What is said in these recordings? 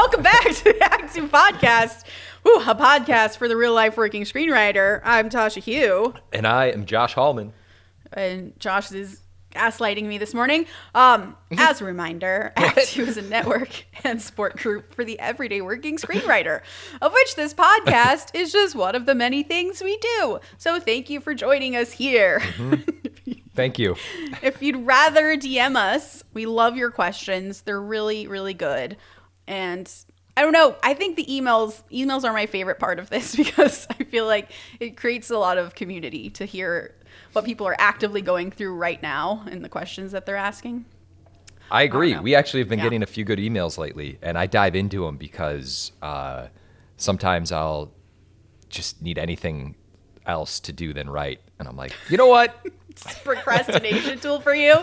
Welcome back to the Act2 podcast. A podcast for the real-life working screenwriter. I'm Tasha Hugh. And I am Josh Hallman. And Josh is gaslighting me this morning. As a reminder, Act2 is a network and support group for the everyday working screenwriter, of which this podcast is just one of the many things we do. So thank you for joining us here. Mm-hmm. Thank you. If you'd rather DM us, we love your questions. They're really, really good. And I don't know, I think the emails are my favorite part of this because I feel like it creates a lot of community to hear what people are actively going through right now and the questions that they're asking. I agree. We actually have been getting a few good emails lately, and I dive into them because sometimes I'll just need anything else to do than write. And I'm like, you know what? It's a procrastination tool for you.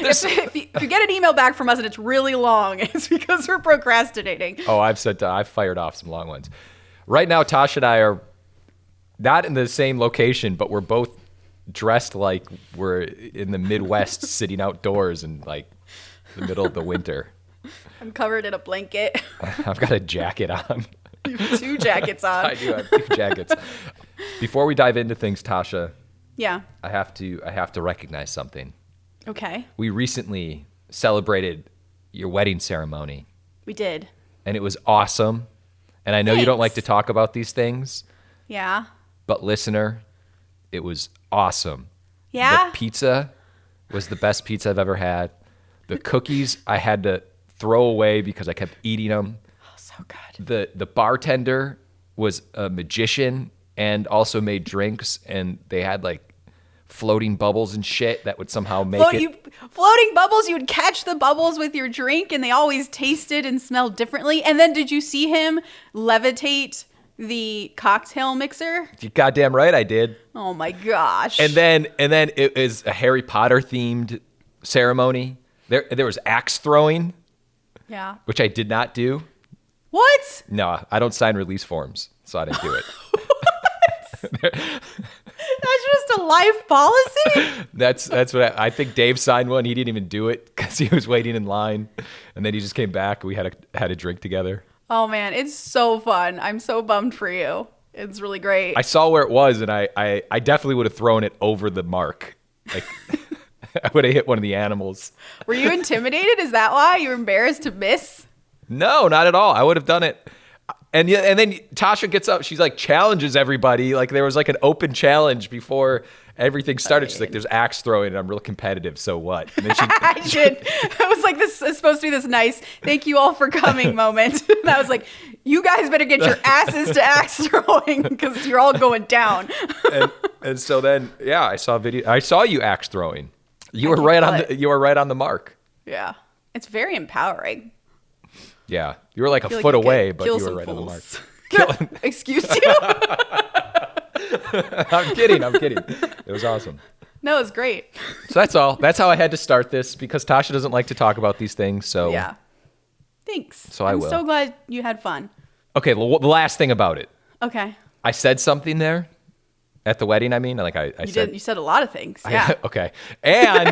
If you get an email back from us and it's really long, it's because we're procrastinating. Oh, I've fired off some long ones. Right now, Tasha and I are not in the same location, but we're both dressed like we're in the Midwest sitting outdoors in like the middle of the winter. I'm covered in a blanket. I've got a jacket on. You have 2 jackets on. I do have 2 jackets. Before we dive into things, Tasha. Yeah. I have to recognize something. Okay. We recently celebrated your wedding ceremony. We did. And it was awesome. And I know you don't like to talk about these things. Yeah. But listener, it was awesome. Yeah? The pizza was the best pizza I've ever had. The cookies I had to throw away because I kept eating them. Oh, so good. The bartender was a magician and also made drinks, and they had like floating bubbles and shit that would somehow make floating bubbles. You would catch the bubbles with your drink, and they always tasted and smelled differently. And then did you see him levitate the cocktail mixer? You're goddamn right I did. Oh my gosh. And then it was a Harry Potter themed ceremony. There was axe throwing. Yeah. Which I did not do. What? No, I don't sign release forms, so I didn't do it. That's just a life policy? That's what I think. Dave signed one. He didn't even do it because he was waiting in line, and then he just came back. We had a drink together. Oh man, it's so fun. I'm so bummed for you. It's really great. I saw where it was, and I definitely would have thrown it over the mark. Like I would have hit one of the animals. Were you intimidated? Is that why you were embarrassed to miss? No, not at all. I would have done it. And then Tasha gets up. She's like challenges everybody. Like there was like an open challenge before everything started. She's like, "There's axe throwing, and I'm real competitive. So what?" And then it was like this is supposed to be this nice "thank you all for coming" moment. And I was like, "You guys better get your asses to axe throwing because you're all going down." and so then I saw a video. I saw you axe throwing. You were right on the mark. Yeah, it's very empowering. Yeah, you were like a foot away, but you were right on the mark. Excuse you? I'm kidding. It was awesome. No, it was great. So that's all. That's how I had to start this because Tasha doesn't like to talk about these things. So yeah, thanks. So I'm so glad you had fun. Okay, the last thing about it. Okay. I said something there at the wedding. I mean, like you said a lot of things. Yeah. Okay, and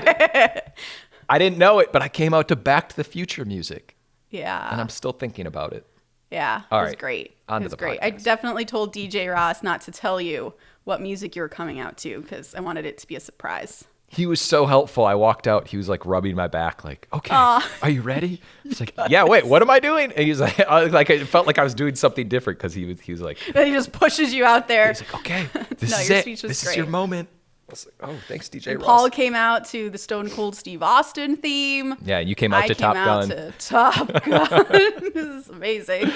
I didn't know it, but I came out to Back to the Future music. Yeah. And I'm still thinking about it. Yeah. All right. It was great. On it was to the great. podcast. I definitely told DJ Ross not to tell you what music you were coming out to because I wanted it to be a surprise. He was so helpful. I walked out. He was like rubbing my back like, "Okay, are you ready?" It's like, "Yeah, wait, what am I doing?" And he's like it felt like I was doing something different because he was like. And he just pushes you out there. He's like, "Okay, this is your it. Speech was this great. is your moment." I was like, "Oh, thanks, DJ Ross." Paul came out to the Stone Cold Steve Austin theme. Yeah, you came out to Top Gun. To Top Gun. This is amazing.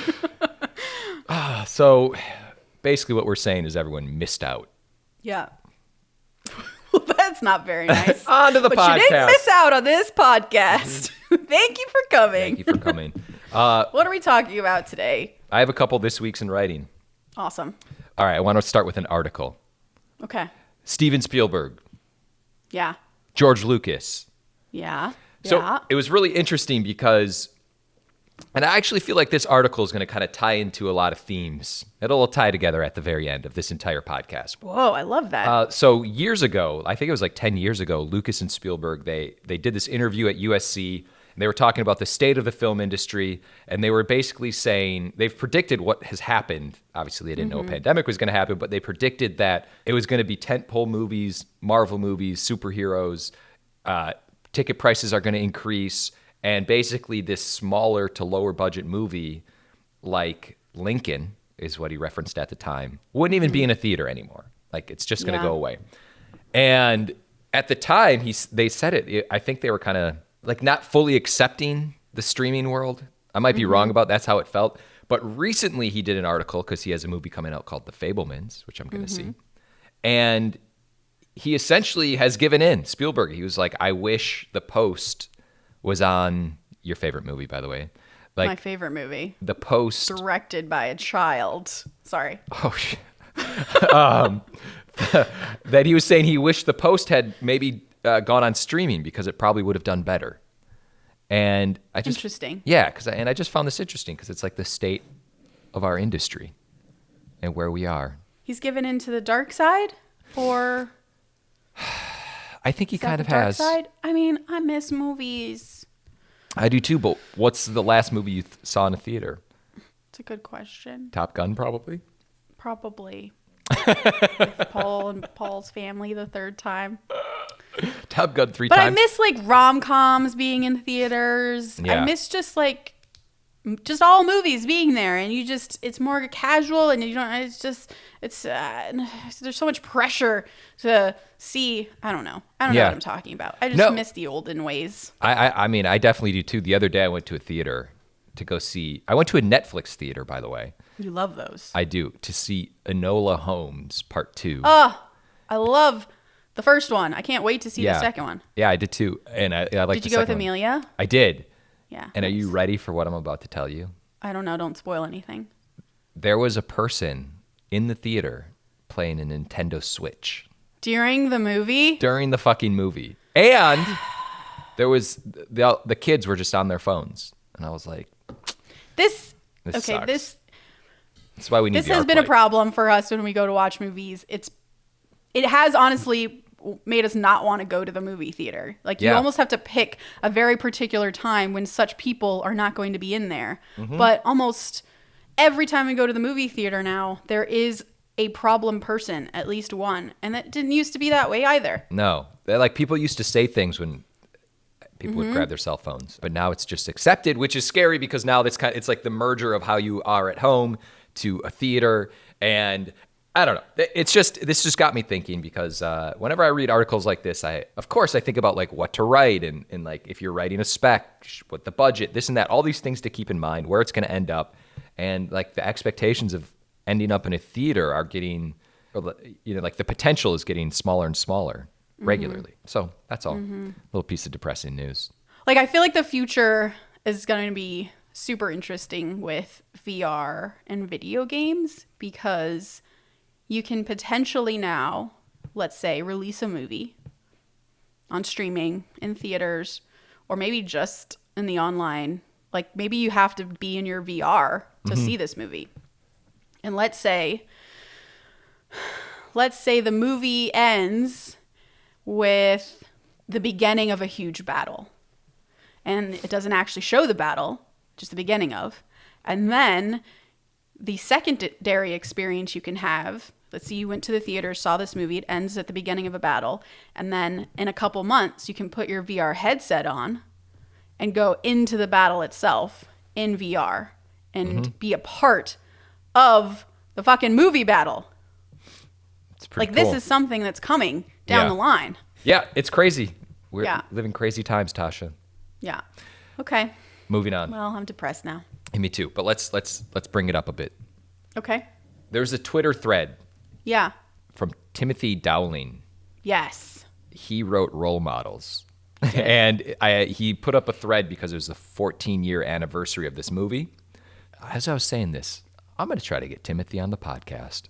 So basically what we're saying is everyone missed out. Yeah. Well, that's not very nice. On to the podcast. But you didn't miss out on this podcast. Thank you for coming. Thank you for coming. What are we talking about today? I have a couple this week's in writing. Awesome. All right, I want to start with an article. Okay. Steven Spielberg. Yeah. George Lucas. Yeah. So it was really interesting because, and I actually feel like this article is going to kind of tie into a lot of themes. It'll tie together at the very end of this entire podcast. Whoa, I love that. So years ago, I think it was like 10 years ago, Lucas and Spielberg, they did this interview at USC, And they were talking about the state of the film industry, and they were basically saying they've predicted what has happened. Obviously, they didn't know a pandemic was going to happen, but they predicted that it was going to be tentpole movies, Marvel movies, superheroes. Ticket prices are going to increase, and basically this smaller to lower budget movie like Lincoln is what he referenced at the time, wouldn't even be in a theater anymore. Like, it's just going to go away. And at the time, they said it. I think they were kind of like not fully accepting the streaming world. I might be wrong about that's how it felt. But recently he did an article because he has a movie coming out called The Fabelmans, which I'm going to see. And he essentially has given in. Spielberg, he was like, I wish The Post was on your favorite movie, by the way. Like, my favorite movie. The Post. Directed by a child. Sorry. Oh, shit. That he was saying he wished The Post had maybe gone on streaming because it probably would have done better. And I just interesting. Yeah, I just found this interesting because it's like the state of our industry and where we are. He's given into the dark side, or I think he kind of dark has. Side? I mean, I miss movies. I do too, but what's the last movie you saw in a theater? It's a good question. Top Gun, probably. Probably. With Paul and Paul's family the third time. Top Gun 3 but times. I miss like rom-coms being in theaters. Yeah. I miss just all movies being there, and it's more casual, and you don't, there's so much pressure to see. I don't know what I'm talking about. I just miss the olden ways. I mean, I definitely do too. The other day I went to a theater to go see, I went to a Netflix theater, by the way. You love those. I do, to see Enola Holmes Part 2. Oh, I love the first one. I can't wait to see the second one. Yeah, I did too. And I like the second one. Did you go with Amelia? I did. Yeah. And nice. Are you ready for what I'm about to tell you? I don't know. Don't spoil anything. There was a person in the theater playing a Nintendo Switch. During the movie? During the fucking movie. And there was, the kids were just on their phones. And I was like, This sucks. That's why we need. This has been a problem for us when we go to watch movies. It has honestly made us not want to go to the movie theater. Like, you almost have to pick a very particular time when such people are not going to be in there. But almost every time we go to the movie theater now, there is a problem person, at least one, and that didn't used to be that way either. No, like people used to say things when people would grab their cell phones, but now it's just accepted, which is scary because now it's like the merger of how you are at home to a theater. And I don't know. This just got me thinking because whenever I read articles like this, of course I think about like what to write and like if you're writing a spec, what the budget, this and that, all these things to keep in mind, where it's going to end up. And like the expectations of ending up in a theater are getting, like the potential is getting smaller and smaller regularly. So that's all. Little piece of depressing news. Like, I feel like the future is going to be super interesting with VR and video games because you can potentially now, let's say, release a movie on streaming in theaters or maybe just in the online. Like, maybe you have to be in your VR to see this movie. And let's say the movie ends with the beginning of a huge battle. And it doesn't actually show the battle, just the beginning of. And then the secondary experience you can have, let's say you went to the theater, saw this movie, it ends at the beginning of a battle. And then in a couple months, you can put your VR headset on and go into the battle itself in VR and be a part of the fucking movie battle. It's pretty cool. This is something that's coming down the line. Yeah, it's crazy. We're living crazy times, Tasha. Yeah. Okay. Moving on. Well, I'm depressed now. And me too. But let's bring it up a bit. Okay. There's a Twitter thread. Yeah. From Timothy Dowling. Yes. He wrote Role Models. And he put up a thread because it was the 14-year anniversary of this movie. As I was saying this, I'm going to try to get Timothy on the podcast.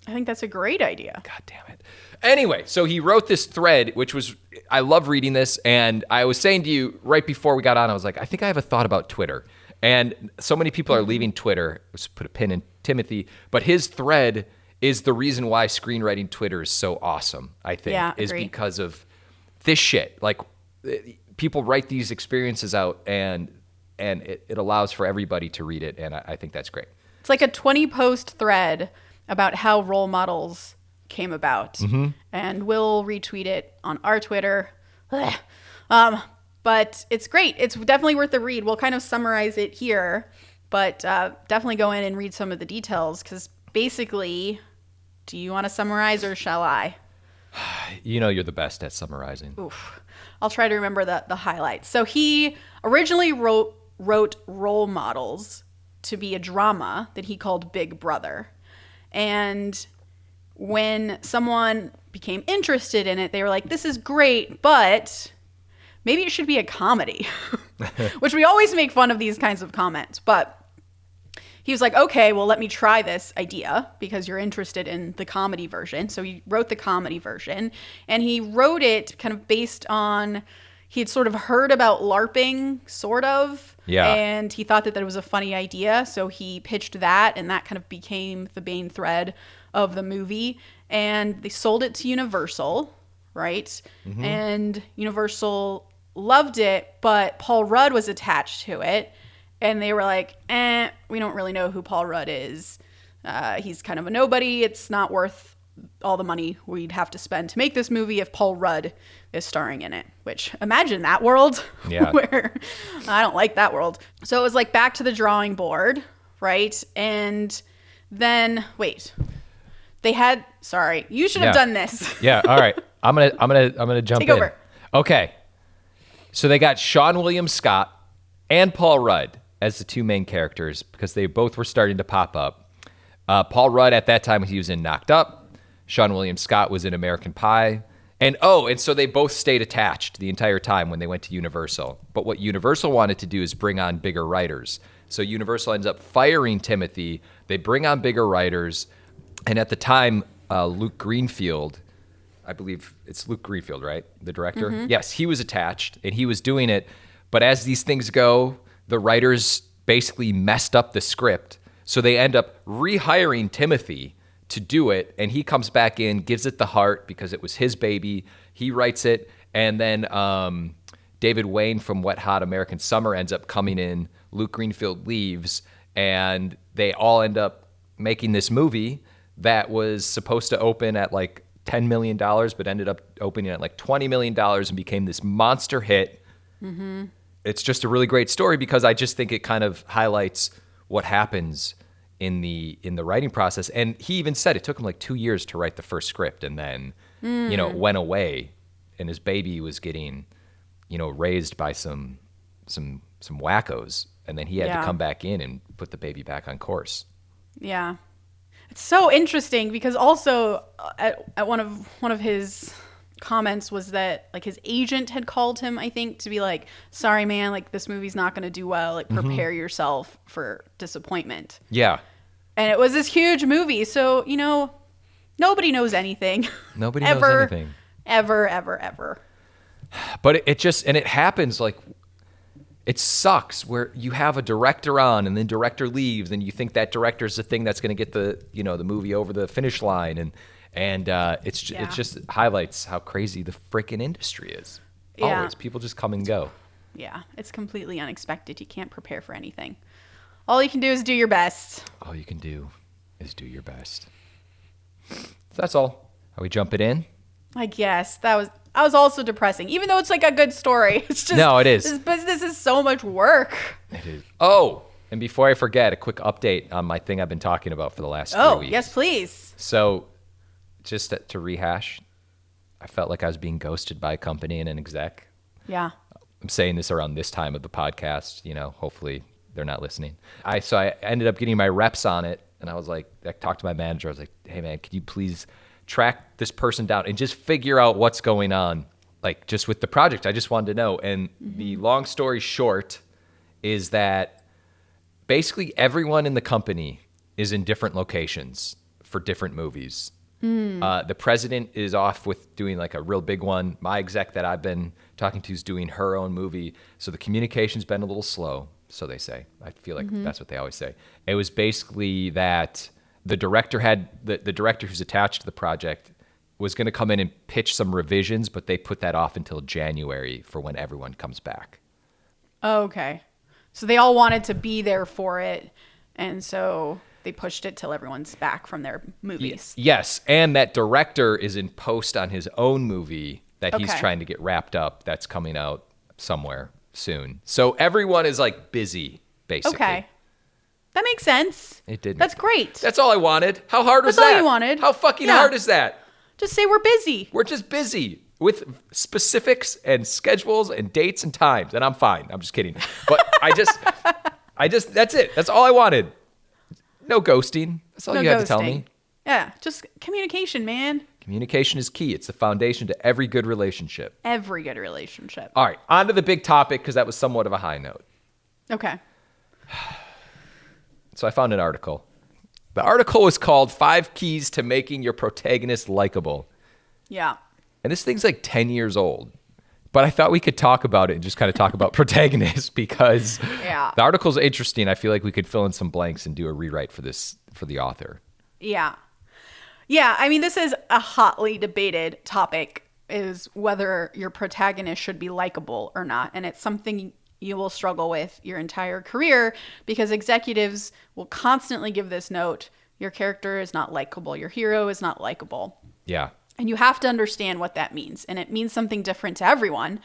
I think that's a great idea. God damn it. Anyway, so he wrote this thread, which was, I love reading this. And I was saying to you right before we got on, I was like, I think I have a thought about Twitter. And so many people are leaving Twitter. Let's put a pin in Timothy. But his thread is the reason why screenwriting Twitter is so awesome, I think, is because of this shit. Like, people write these experiences out, and it allows for everybody to read it, and I think that's great. It's like a 20-post thread about how role models came about, and we'll retweet it on our Twitter. But it's great. It's definitely worth a read. We'll kind of summarize it here, but definitely go in and read some of the details, because basically, do you want to summarize or shall I? You know you're the best at summarizing. Oof. I'll try to remember the highlights. So he originally wrote Role Models to be a drama that he called Big Brother. And when someone became interested in it, they were like, this is great, but maybe it should be a comedy, which we always make fun of these kinds of comments. But he was like, okay, well, let me try this idea because you're interested in the comedy version. So he wrote the comedy version, and he wrote it kind of based on, he had sort of heard about LARPing, sort of. Yeah. And he thought that was a funny idea. So he pitched that, and that kind of became the main thread of the movie. And they sold it to Universal, right? And Universal loved it, but Paul Rudd was attached to it. And they were like, we don't really know who Paul Rudd is. He's kind of a nobody. It's not worth all the money we'd have to spend to make this movie if Paul Rudd is starring in it. Which, imagine that world. Yeah. Where I don't like that world. So it was like back to the drawing board, right? And then, wait. They had, sorry, you should have done this. Yeah, all right. I'm gonna jump Take in. over. Okay. So they got Sean William Scott and Paul Rudd as the two main characters because they both were starting to pop up. Paul Rudd at that time, he was in Knocked Up. Sean William Scott was in American Pie. And so they both stayed attached the entire time when they went to Universal. But what Universal wanted to do is bring on bigger writers. So Universal ends up firing Timothy. They bring on bigger writers. And at the time, Luke Greenfield, I believe it's Luke Greenfield, right? The director? Yes, he was attached and he was doing it. But as these things go, the writers basically messed up the script. So they end up rehiring Timothy to do it. And he comes back in, gives it the heart because it was his baby. He writes it. And then David Wayne from Wet Hot American Summer ends up coming in. Luke Greenfield leaves. And they all end up making this movie that was supposed to open at like $10 million, but ended up opening at like $20 million and became this monster hit. It's just a really great story because I just think it kind of highlights what happens in the writing process. And he even said it took him like 2 years to write the first script, and then it went away, and his baby was getting raised by some wackos, and then he had to come back in and put the baby back on course. Yeah. It's so interesting because also at one of his comments was that like his agent had called him, I think, to be like, sorry man, like this movie's not going to do well, like prepare yourself for disappointment. Yeah. And it was this huge movie, so nobody knows anything. Nobody knows anything. Ever. But it happens like, it sucks where you have a director on and then director leaves and you think that director's the thing that's going to get the movie over the finish line, and it just highlights how crazy the freaking industry is. Yeah. Always people just come and go. Yeah, it's completely unexpected. You can't prepare for anything. All you can do is do your best. All you can do is do your best. So that's all. Are we jumping in? I guess I was also depressing, even though it's like a good story. It's just, no, it is. This business is so much work. It is. Oh, and before I forget, a quick update on my thing I've been talking about for the last 3 weeks. Yes, please. So, just to rehash, I felt like I was being ghosted by a company and an exec. Yeah. I'm saying this around this time of the podcast. Hopefully they're not listening. So I ended up getting my reps on it, and I was like, I talked to my manager. I was like, hey man, could you please track this person down and just figure out what's going on, like just with the project. I just wanted to know. And the long story short is that basically everyone in the company is in different locations for different movies. The president is off with doing like a real big one. My exec that I've been talking to is doing her own movie. So the communication's been a little slow, so they say. I feel like that's what they always say. It was basically that the director who's attached to the project was going to come in and pitch some revisions, but they put that off until January for when everyone comes back. Oh, okay. So they all wanted to be there for it, and so they pushed it till everyone's back from their movies. Yes, and that director is in post on his own movie that he's Okay. trying to get wrapped up. That's coming out somewhere soon. So everyone is like busy, basically. Okay. That makes sense. It did. That's great. That's all I wanted. How hard was That's all that? you wanted. How fucking Yeah. hard is that? Just say we're busy. We're just busy with specifics and schedules and dates and times, and I'm fine. I'm just kidding. But I just, that's it. That's all I wanted. No ghosting. That's all No you had to tell ghosting. me. Yeah, just communication, man. Communication is key. It's the foundation to every good relationship. Every good relationship. All right, on to the big topic, because that was somewhat of a high note. Okay. So I found an article. The article is called 5 Keys to Making Your Protagonist Likable. Yeah. And this thing's like 10 years old. But I thought we could talk about it and just kind of talk about protagonists, because Yeah. the article's interesting. I feel like we could fill in some blanks and do a rewrite for the author. Yeah. Yeah, I mean, this is a hotly debated topic, is whether your protagonist should be likable or not. And it's something you will struggle with your entire career, because executives will constantly give this note: your character is not likable, your hero is not likable. Yeah. And you have to understand what that means. And it means something different to everyone.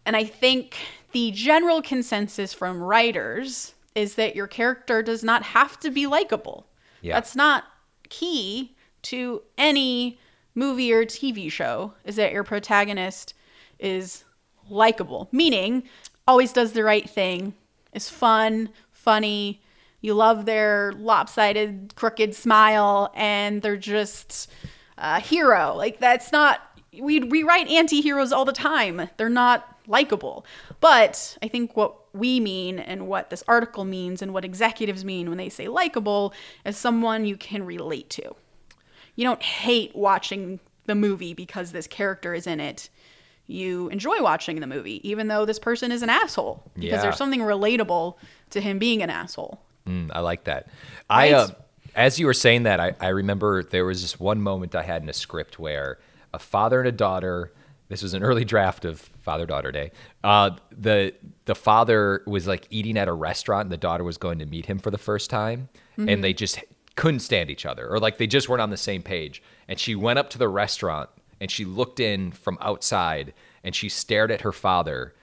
And I think the general consensus from writers is that your character does not have to be likable. Yeah. That's not key to any movie or TV show, is that your protagonist is likable, meaning always does the right thing, is fun, funny, you love their lopsided, crooked smile, and they're just a hero. Like, that's not, we write anti-heroes all the time. They're not likable. But I think what we mean, and what this article means, and what executives mean when they say likable, is someone you can relate to. You don't hate watching the movie because this character is in it. You enjoy watching the movie, even though this person is an asshole, because Yeah. there's something relatable to him being an asshole. I like that. Right? As you were saying that, I remember there was this one moment I had in a script where a father and a daughter, this was an early draft of Father-Daughter Day, the father was like eating at a restaurant, and the daughter was going to meet him for the first time, and they just couldn't stand each other, or like they just weren't on the same page. And she went up to the restaurant, and she looked in from outside, and she stared at her father,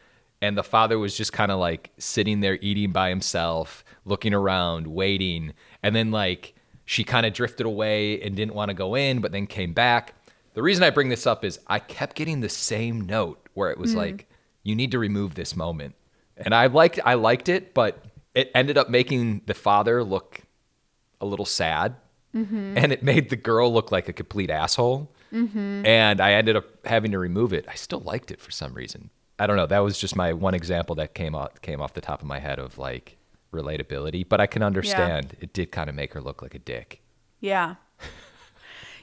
and the father was just kind of like sitting there eating by himself, looking around, waiting. And then like she kind of drifted away and didn't want to go in, but then came back. The reason I bring this up is I kept getting the same note where it was like, you need to remove this moment. And I liked it, but it ended up making the father look a little sad. And it made the girl look like a complete asshole. And I ended up having to remove it. I still liked it for some reason. I don't know. That was just my one example that came off the top of my head of like relatability, but I can understand it did kind of make her look like a dick. Yeah.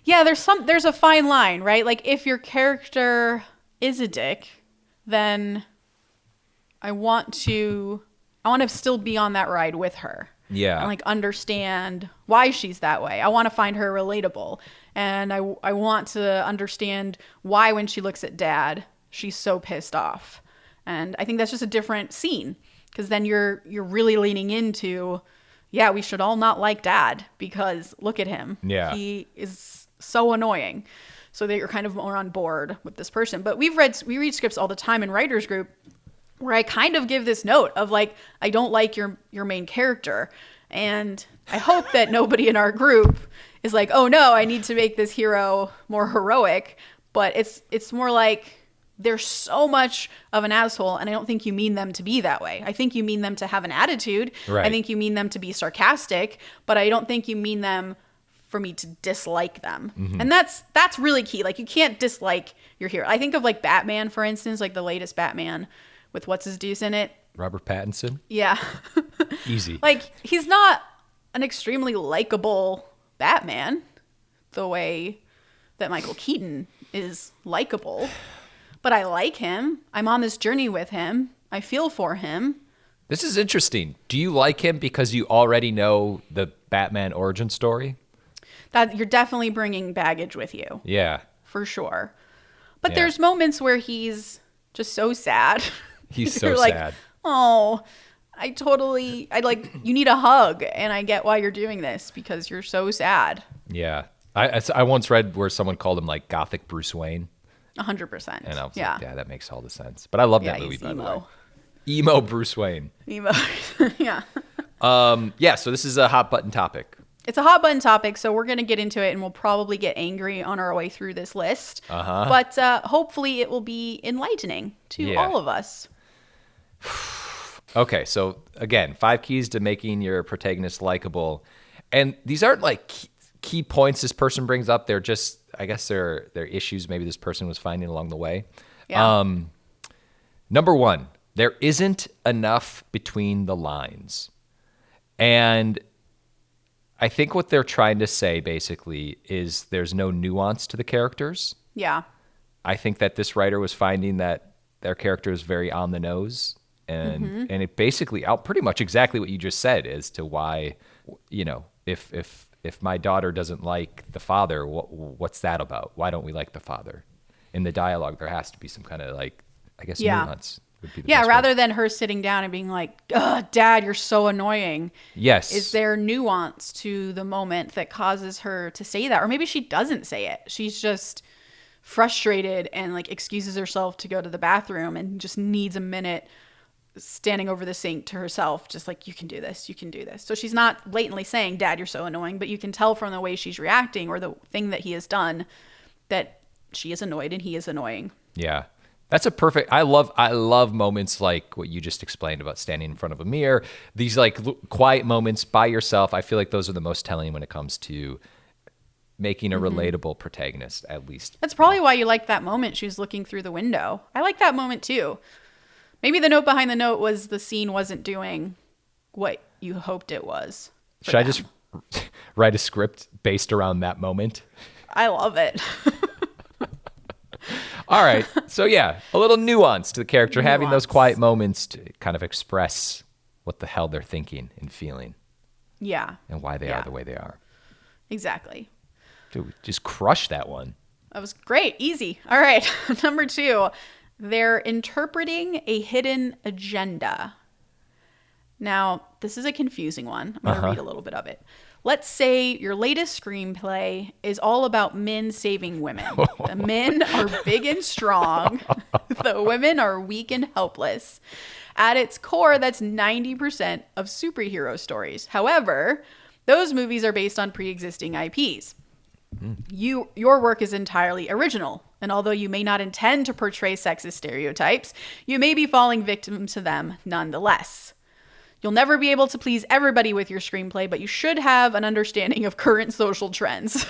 Yeah, there's a fine line, right? Like, if your character is a dick, then I want to still be on that ride with her. Yeah. And like understand why she's that way. I want to find her relatable. And I want to understand why when she looks at dad, she's so pissed off. And I think that's just a different scene, because then you're really leaning into, yeah, we should all not like dad because look at him. Yeah. He is so annoying. So that you're kind of more on board with this person. But we read scripts all the time in writers group where I kind of give this note of like, I don't like your main character. And I hope that nobody in our group is like, oh no, I need to make this hero more heroic. But it's more like, they're so much of an asshole, and I don't think you mean them to be that way. I think you mean them to have an attitude. Right. I think you mean them to be sarcastic, but I don't think you mean them for me to dislike them. And that's really key. Like, you can't dislike your hero. I think of like Batman, for instance, like the latest Batman with what's his deuce in it. Robert Pattinson? Yeah. Easy. Like, he's not an extremely likable Batman the way that Michael Keaton is likable. But I like him. I'm on this journey with him. I feel for him. This is interesting. Do you like him because you already know the Batman origin story? that you're definitely bringing baggage with you. Yeah. For sure. But Yeah. there's moments where he's just so sad. He's so You're like, sad. oh, you need a hug. And I get why you're doing this because you're so sad. Yeah. I once read where someone called him like Gothic Bruce Wayne. 100%. And I was like, yeah, that makes all the sense. But I love that movie, he's by the way. emo. Emo Bruce Wayne. Emo. Yeah. Yeah, so this is a hot button topic. It's a hot button topic, so we're going to get into it and we'll probably get angry on our way through this list. But hopefully it will be enlightening to all of us. Okay, so again, 5 keys to making your protagonist likable. And these aren't like key points this person brings up. They're just, I guess they're issues maybe this person was finding along the way. Yeah. Number 1, there isn't enough between the lines. And I think what they're trying to say basically is there's no nuance to the characters. Yeah. I think that this writer was finding that their character is very on the nose. And it basically out pretty much exactly what you just said as to why, if my daughter doesn't like the father, what's that about? Why don't we like the father? In the dialogue, there has to be some kind of nuance. Would be the best rather word. than her sitting down and being like, "Ugh, Dad, you're so annoying." Yes. Is there nuance to the moment that causes her to say that? Or maybe she doesn't say it. She's just frustrated and like excuses herself to go to the bathroom and just needs a minute standing over the sink to herself, just like, you can do this, you can do this. So she's not blatantly saying, Dad, you're so annoying, but you can tell from the way she's reacting or the thing that he has done that she is annoyed and he is annoying. Yeah. That's a perfect, I love moments like what you just explained about standing in front of a mirror. These like quiet moments by yourself. I feel like those are the most telling when it comes to making a relatable protagonist, at least. That's probably why you liked that moment. She was looking through the window. I like that moment too. Maybe the note behind the note was the scene wasn't doing what you hoped it was. Should I just write a script based around that moment? I love it. All right. So yeah, a little nuance to the character, having those quiet moments to kind of express what the hell they're thinking and feeling. Yeah. And why they are the way they are. Exactly. Dude, just crush that one. That was great. Easy. All right. Number 2, they're interpreting a hidden agenda. Now, this is a confusing one. I'm going to read a little bit of it. Let's say your latest screenplay is all about men saving women. The men are big and strong. The women are weak and helpless. At its core, that's 90% of superhero stories. However, those movies are based on pre-existing IPs. Your work is entirely original. And although you may not intend to portray sexist stereotypes, you may be falling victim to them nonetheless. You'll never be able to please everybody with your screenplay, but you should have an understanding of current social trends.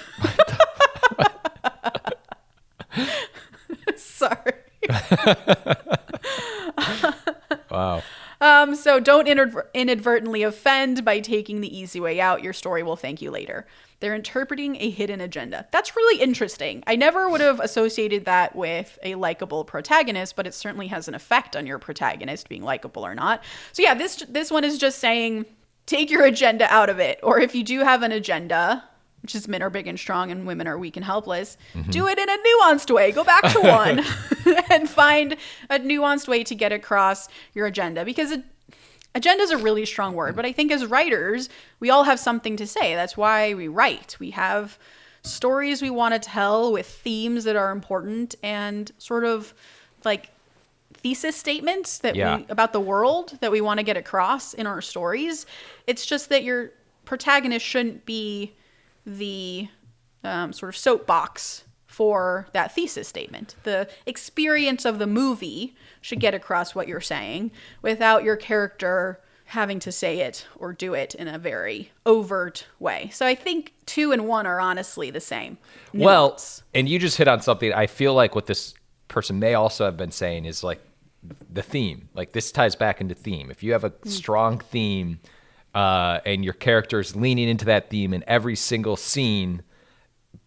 Sorry. Wow. So don't inadvertently offend by taking the easy way out. Your story will thank you later. They're interpreting a hidden agenda. That's really interesting. I never would have associated that with a likable protagonist, but it certainly has an effect on your protagonist being likable or not. So yeah, this one is just saying, take your agenda out of it. Or if you do have an agenda, which is men are big and strong and women are weak and helpless, do it in a nuanced way. Go back to one and find a nuanced way to get across your agenda. Because agenda is a really strong word, but I think as writers, we all have something to say. That's why we write. We have stories we want to tell with themes that are important and sort of like thesis statements that about the world that we want to get across in our stories. It's just that your protagonist shouldn't be the sort of soapbox for that thesis statement. The experience of the movie should get across what you're saying without your character having to say it or do it in a very overt way. So I think 2 and 1 are honestly the same. Well, and you just hit on something. I feel like what this person may also have been saying is like the theme. Like this ties back into theme. If you have a strong theme and your character is leaning into that theme in every single scene,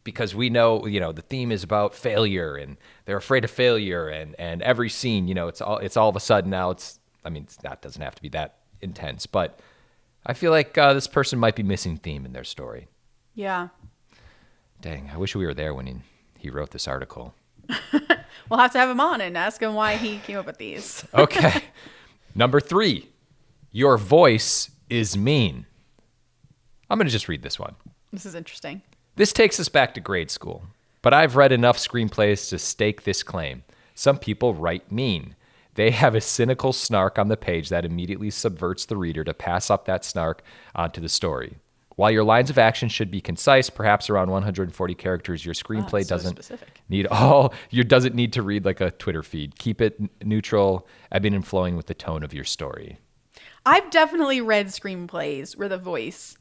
because we know, the theme is about failure and they're afraid of failure and every scene, it's all of a sudden now that doesn't have to be that intense, but I feel like this person might be missing theme in their story. Yeah. Dang, I wish we were there when he wrote this article. We'll have to have him on and ask him why he came up with these. Okay. Number 3, your voice is mean. I'm going to just read this one. This is interesting. This takes us back to grade school, but I've read enough screenplays to stake this claim. Some people write mean. They have a cynical snark on the page that immediately subverts the reader to pass up that snark onto the story. While your lines of action should be concise, perhaps around 140 characters, your screenplay doesn't need to read like a Twitter feed. Keep it neutral, ebbing and flowing with the tone of your story. I've definitely read screenplays where the voice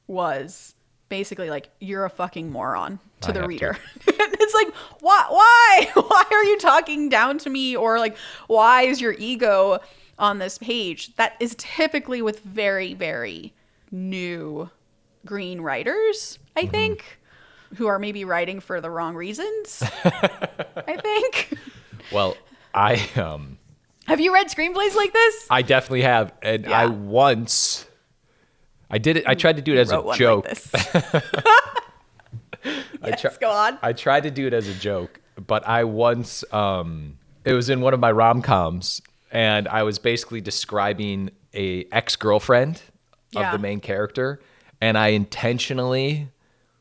was basically like, you're a fucking moron to the reader. It's like, why? Why are you talking down to me? Or like, why is your ego on this page? That is typically with very, very new green writers, I think, who are maybe writing for the wrong reasons, I think. Well, Have you read screenplays like this? I definitely have. And Yeah. I did it. I tried to do it as a joke. Like yes, go on. I tried to do it as a joke, but I once, it was in one of my rom-coms, and I was basically describing a ex-girlfriend of the main character, and I intentionally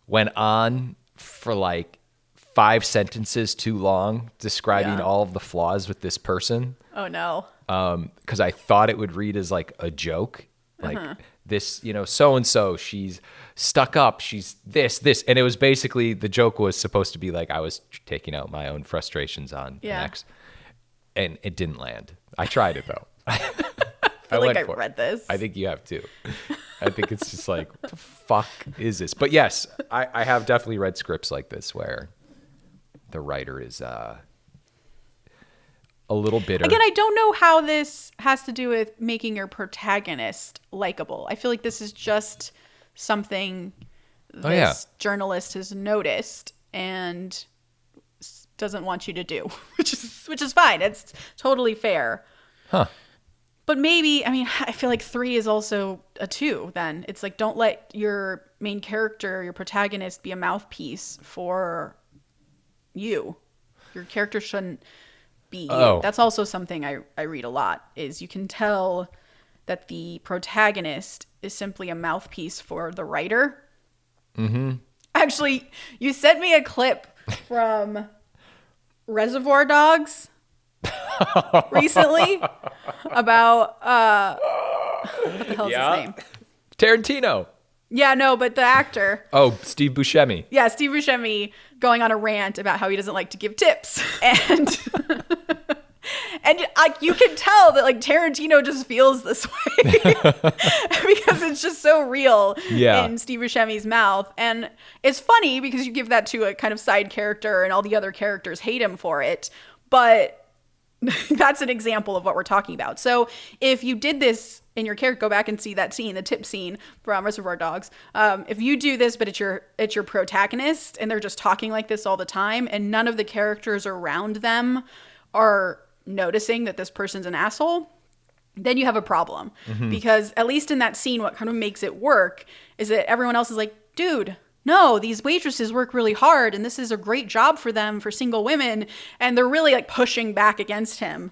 went on for like 5 sentences too long describing all of the flaws with this person. Oh no. Because I thought it would read as like a joke, like this, so-and-so, she's stuck up, she's this, and it was basically, the joke was supposed to be like I was taking out my own frustrations on an ex, and it didn't land. I tried it though. I feel like I read this. I think you have too. I think it's just like, what the fuck is this? But yes, I have definitely read scripts like this where the writer is a little bitter. Again, I don't know how this has to do with making your protagonist likable. I feel like this is just something this journalist has noticed and doesn't want you to do, which is fine. It's totally fair. Huh. But maybe, I feel like 3 is also a 2 then. It's like, don't let your main character, your protagonist, be a mouthpiece for you. Your character shouldn't be you. Oh. That's also something I read a lot, is you can tell that the protagonist is simply a mouthpiece for the writer. Mm-hmm. Actually, you sent me a clip from Reservoir Dogs recently about what the hell is his name? Tarantino. Yeah, no, but the actor. Oh, Steve Buscemi. Yeah, Steve Buscemi going on a rant about how he doesn't like to give tips. And you can tell that like Tarantino just feels this way because it's just so real in Steve Buscemi's mouth. And it's funny because you give that to a kind of side character and all the other characters hate him for it. But that's an example of what we're talking about. So if you did this in your character, go back and see that scene, the tip scene from Reservoir Dogs. If you do this, but it's your protagonist and they're just talking like this all the time and none of the characters around them are noticing that this person's an asshole, then you have a problem. Mm-hmm. Because at least in that scene, what kind of makes it work is that everyone else is like, dude, no, these waitresses work really hard and this is a great job for them, for single women. And they're really like pushing back against him.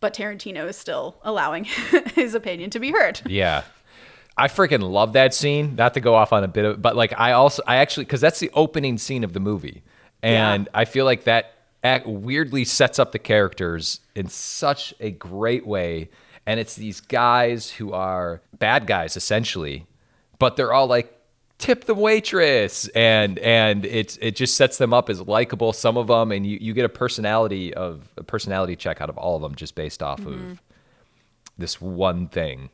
But Tarantino is still allowing his opinion to be heard. Yeah. I freaking love that scene. Not to go off on a bit of, but like I actually, because that's the opening scene of the movie. And I feel like that weirdly sets up the characters in such a great way. And it's these guys who are bad guys, essentially. But they're all like, tip the waitress, and it just sets them up as likable, some of them, and you get a personality check out of all of them just based off of this one thing.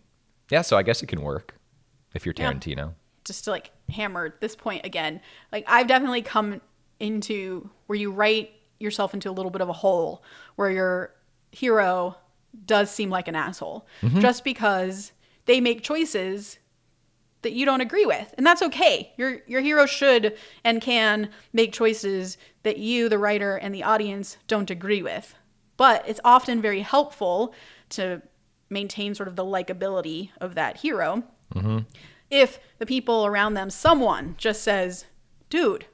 Yeah, so I guess it can work if you're Tarantino. Yeah. Just to like hammer this point again, like I've definitely come into where you write yourself into a little bit of a hole where your hero does seem like an asshole just because they make choices that you don't agree with. And that's okay. Your hero should and can make choices that you, the writer, and the audience don't agree with. But it's often very helpful to maintain sort of the likability of that hero. Mm-hmm. If the people around them, someone just says, dude,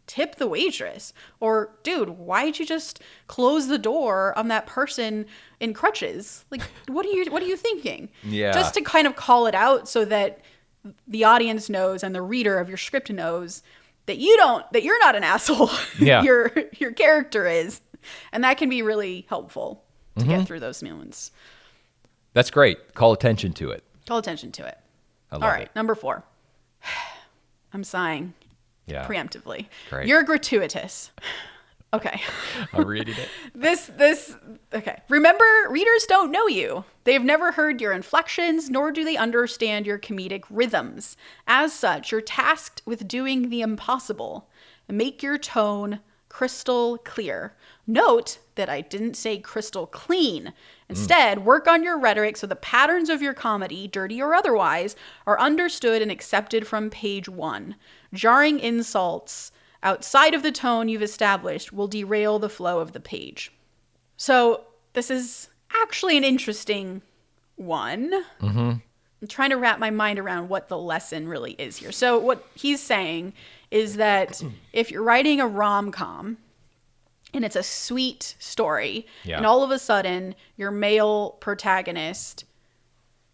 tip the waitress. Or, dude, why'd you just close the door on that person in crutches? Like, what are you thinking? Yeah. Just to kind of call it out so that the audience knows and the reader of your script knows that you're not an asshole. Yeah. your character is. And that can be really helpful to get through those moments. That's great. Call attention to it. Call attention to it. I love All right, it. number 4. I'm sighing Yeah. preemptively. Great. You're gratuitous. Okay. I'm reading it. Okay. Remember, readers don't know you. They've never heard your inflections, nor do they understand your comedic rhythms. As such, you're tasked with doing the impossible. Make your tone crystal clear. Note that I didn't say crystal clean. Instead, work on your rhetoric so the patterns of your comedy, dirty or otherwise, are understood and accepted from page 1. Jarring insults outside of the tone you've established will derail the flow of the page. So this is actually an interesting one. I'm trying to wrap my mind around what the lesson really is here. So what he's saying is that if you're writing a rom-com and it's a sweet story, and all of a sudden your male protagonist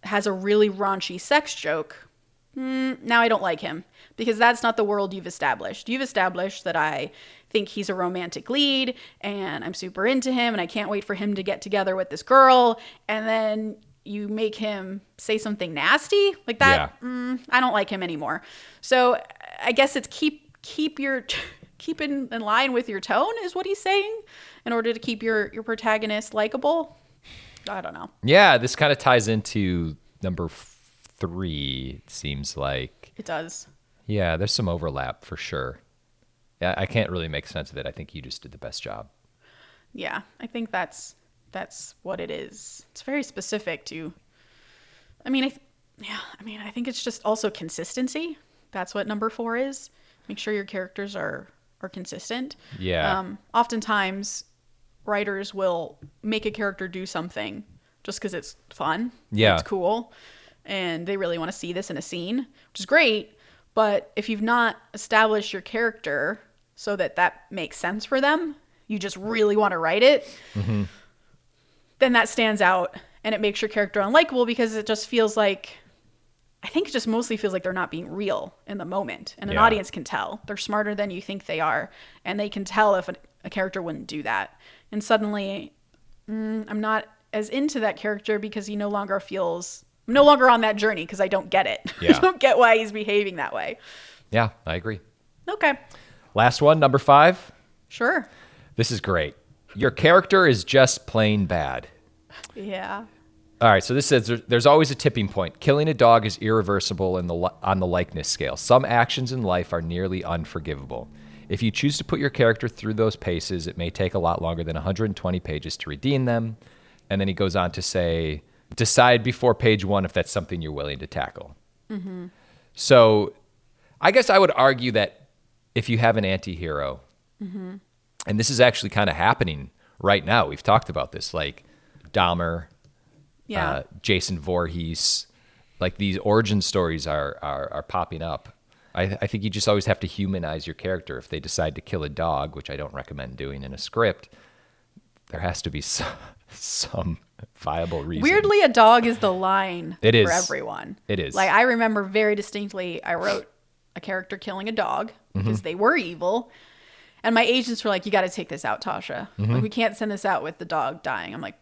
has a really raunchy sex joke, now I don't like him, because that's not the world you've established. You've established that I think he's a romantic lead and I'm super into him and I can't wait for him to get together with this girl, and then you make him say something nasty like that. I don't like him anymore. So I guess it's keep in line with your tone is what he's saying, in order to keep your protagonist likable. I don't know. Yeah, this kind of ties into number 3, it seems like. It does. Yeah, there's some overlap for sure. Yeah, I can't really make sense of it. I think you just did the best job. Yeah, I think that's what it is. It's very specific to, I think it's just also consistency. That's what number 4 is. Make sure your characters are consistent. Yeah. Oftentimes, writers will make a character do something just because it's fun. Yeah. It's cool. And they really want to see this in a scene, which is great. But if you've not established your character so that makes sense for them, you just really want to write it, then that stands out and it makes your character unlikable, because it just feels like, I think it just mostly feels like they're not being real in the moment. And an audience can tell. They're smarter than you think they are. And they can tell if a character wouldn't do that. And suddenly, I'm not as into that character because I'm no longer on that journey because I don't get it. Yeah. I don't get why he's behaving that way. Yeah, I agree. Okay. Last one, number 5. Sure. This is great. Your character is just plain bad. Yeah. All right, so this says there's always a tipping point. Killing a dog is irreversible on the likeness scale. Some actions in life are nearly unforgivable. If you choose to put your character through those paces, it may take a lot longer than 120 pages to redeem them. And then he goes on to say, decide before page 1 if that's something you're willing to tackle. So I guess I would argue that if you have an anti-hero, and this is actually kind of happening right now. We've talked about this, like Dahmer, Jason Voorhees, like these origin stories are popping up. I think you just always have to humanize your character. If they decide to kill a dog, which I don't recommend doing in a script, there has to be some viable reason. Weirdly, a dog is the line It is. for everyone. It is. Like, I remember very distinctly, I wrote a character killing a dog because they were evil. And my agents were like, you got to take this out, Tasha. Like, we can't send this out with the dog dying. I'm like,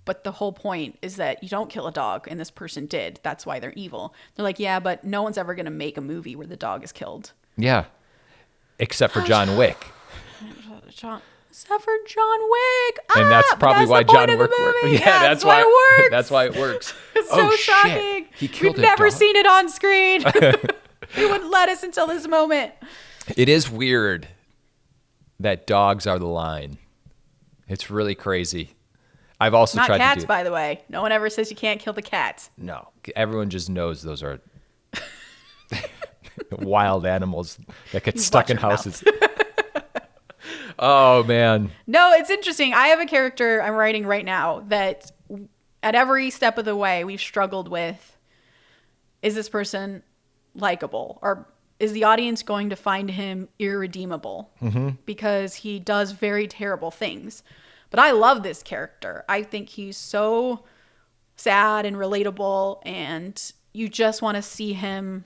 but the whole point is that you don't kill a dog, and this person did. That's why they're evil. They're like, yeah, but no one's ever going to make a movie where the dog is killed. Yeah. Except for John Wick. Except for John Wick. And that's probably why John Wick works. Yeah, that's why it works. That's why it works. It's so shocking. He killed We've a never dog. seen it on screen. They wouldn't let us until this moment. It is weird that dogs are the line. It's really crazy. I've also Not tried cats, to do by the way. No one ever says you can't kill the cats. No, everyone just knows those are wild animals that get stuck in watch your houses. Oh man. No, it's interesting. I have a character I'm writing right now that at every step of the way we've struggled with, is this person likable? Or is the audience going to find him irredeemable because he does very terrible things. But I love this character. I think he's so sad and relatable, and you just want to see him.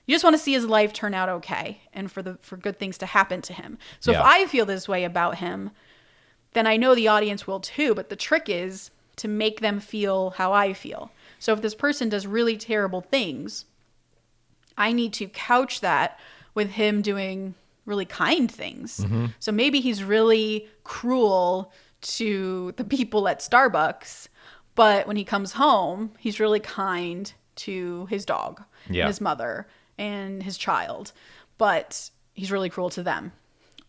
You just want to see his life turn out okay and for good things to happen to him. So if I feel this way about him, then I know the audience will too. But the trick is to make them feel how I feel. So if this person does really terrible things, I need to couch that with him doing really kind things. So maybe he's really cruel to the people at Starbucks, but when he comes home, he's really kind to his dog, and his mother, and his child, but he's really cruel to them.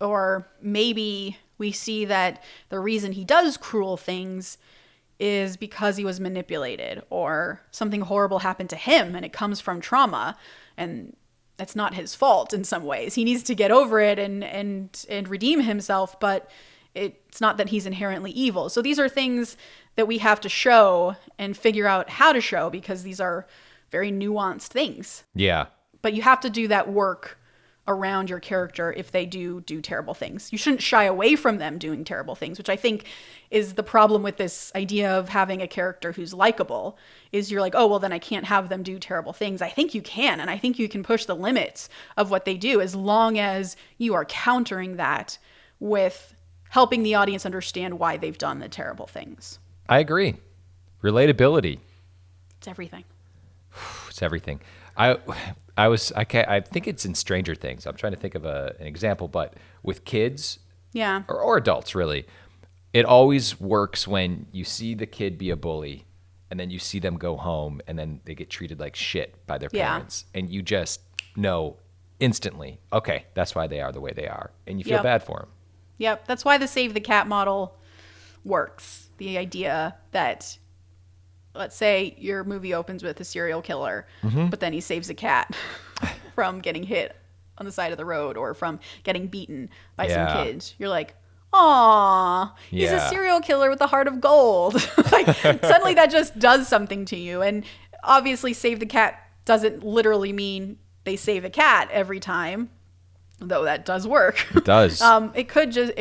Or maybe we see that the reason he does cruel things is because he was manipulated or something horrible happened to him and it comes from trauma, and that's not his fault in some ways. He needs to get over it and redeem himself, but it's not that he's inherently evil. So these are things that we have to show and figure out how to show, because these are very nuanced things. Yeah. But you have to do that work around your character if they do terrible things. You shouldn't shy away from them doing terrible things, which I think is the problem with this idea of having a character who's likable, is you're like, oh, well, then I can't have them do terrible things. I think you can, and I think you can push the limits of what they do as long as you are countering that with helping the audience understand why they've done the terrible things. I agree. Relatability. It's everything. It's everything. I think it's in Stranger Things. I'm trying to think of an example, but with kids, or adults really, it always works when you see the kid be a bully, and then you see them go home, and then they get treated like shit by their parents, and you just know instantly, okay, that's why they are the way they are, and you feel bad for them. Yep, that's why the Save the Cat model works. The idea that, let's say your movie opens with a serial killer, but then he saves a cat from getting hit on the side of the road or from getting beaten by some kids. You're like, aw, he's a serial killer with a heart of gold. Like, suddenly that just does something to you. And obviously Save the Cat doesn't literally mean they save a cat every time, though that does work. It does. It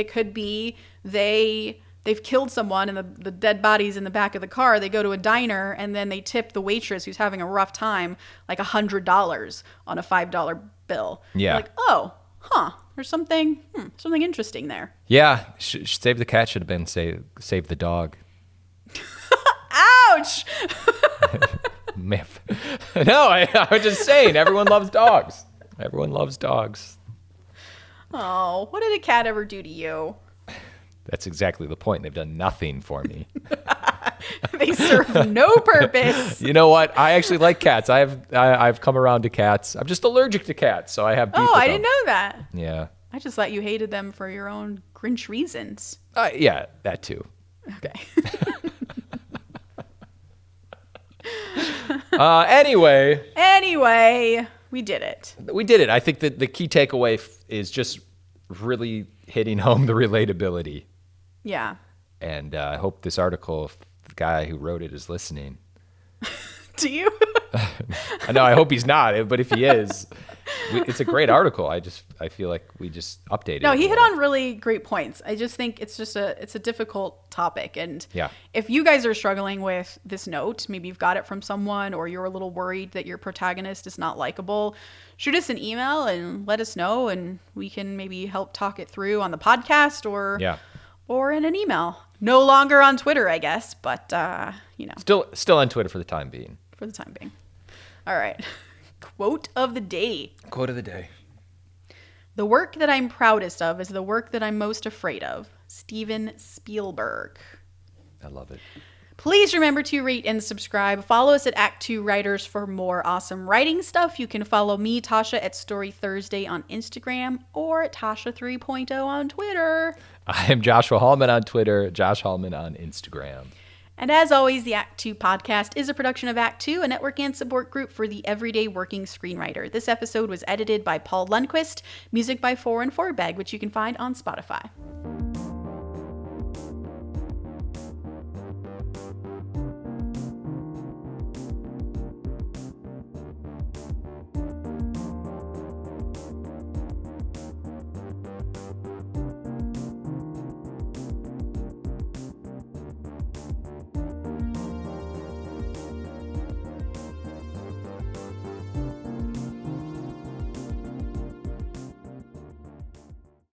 could be they've killed someone and the dead body's in the back of the car. They go to a diner and then they tip the waitress who's having a rough time like $100 on a $5 bill. Yeah. You're like, oh, there's something interesting there. Yeah. Save the Cat should have been save the dog. Ouch! No, I was just saying, everyone loves dogs. Everyone loves dogs. Oh, what did a cat ever do to you? That's exactly the point. They've done nothing for me. They serve no purpose. You know what? I actually like cats. I've come around to cats. I'm just allergic to cats, so I have beef with I them. didn't know that. Yeah. I just thought you hated them for your own Grinch reasons. Yeah, that too. Okay. Anyway, we did it. We did it. I think that the key takeaway is just really hitting home the relatability. Yeah. And I hope this article, if the guy who wrote it is listening. Do you? I hope he's not, but if he is, it's a great article. I feel like we just updated. No, he hit on really great points. I just think it's a difficult topic. And if you guys are struggling with this note, maybe you've got it from someone or you're a little worried that your protagonist is not likable, shoot us an email and let us know, and we can maybe help talk it through on the podcast or in an email. No longer on Twitter, I guess, but Still on Twitter for the time being. All right. Quote of the day. Quote of the day. The work that I'm proudest of is the work that I'm most afraid of. Steven Spielberg. I love it. Please remember to rate and subscribe. Follow us at ActTwoWriters for more awesome writing stuff. You can follow me, Tasha, at Story Thursday on Instagram or at Tasha 3.0 on Twitter. I am Joshua Hallman on Twitter, Josh Hallman on Instagram. And as always, the Act Two podcast is a production of Act Two, a network and support group for the everyday working screenwriter. This episode was edited by Paul Lundquist, music by 4 and 4 Bag, which you can find on Spotify.